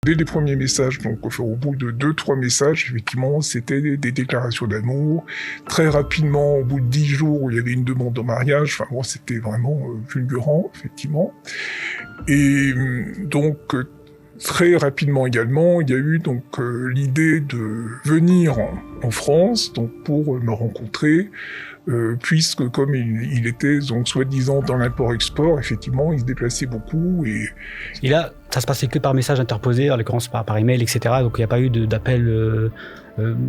Dès les premiers messages, donc au bout de 2-3 messages, effectivement, c'était des déclarations d'amour. Très rapidement, au bout de 10 jours, il y avait une demande en mariage. Enfin bon, c'était vraiment fulgurant, effectivement. Et donc, très rapidement également, il y a eu donc l'idée de venir en France, donc pour me rencontrer, puisque comme il était donc soi-disant dans l'import-export, effectivement, il se déplaçait beaucoup Et là, ça se passait que par message interposé, en l'occurrence par email, etc. Donc il n'y a pas eu d'appel.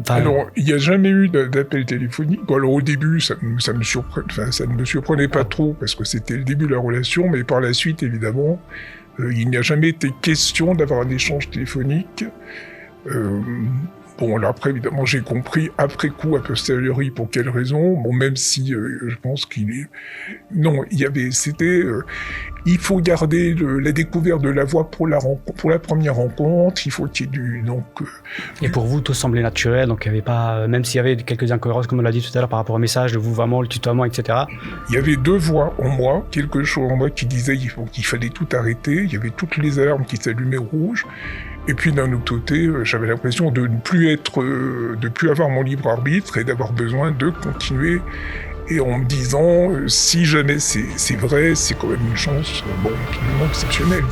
Alors, il n'y a jamais eu d'appel téléphonique. Bon, alors au début, ça ne me surprenait pas trop parce que c'était le début de la relation, mais par la suite, évidemment, il n'y a jamais été question d'avoir un échange téléphonique. Bon, là, après, évidemment, j'ai compris après coup, a posteriori, pour quelles raisons. Bon, même si je pense qu'il est... Non, il faut garder la découverte de la voix pour la première rencontre. Il faut qu'il y ait du... Et pour vous, tout semblait naturel, donc il n'y avait pas... Même s'il y avait quelques incohérences, comme on l'a dit tout à l'heure, par rapport au message, le vouvoiement, le tutoiement, etc. Il y avait 2 voix en moi, quelque chose en moi qui disait qu'il fallait tout arrêter. Il y avait toutes les alarmes qui s'allumaient rouges. Et puis d'un autre côté, j'avais l'impression de ne plus avoir mon libre arbitre et d'avoir besoin de continuer. Et en me disant, si jamais c'est vrai, c'est quand même une chance, finalement exceptionnelle.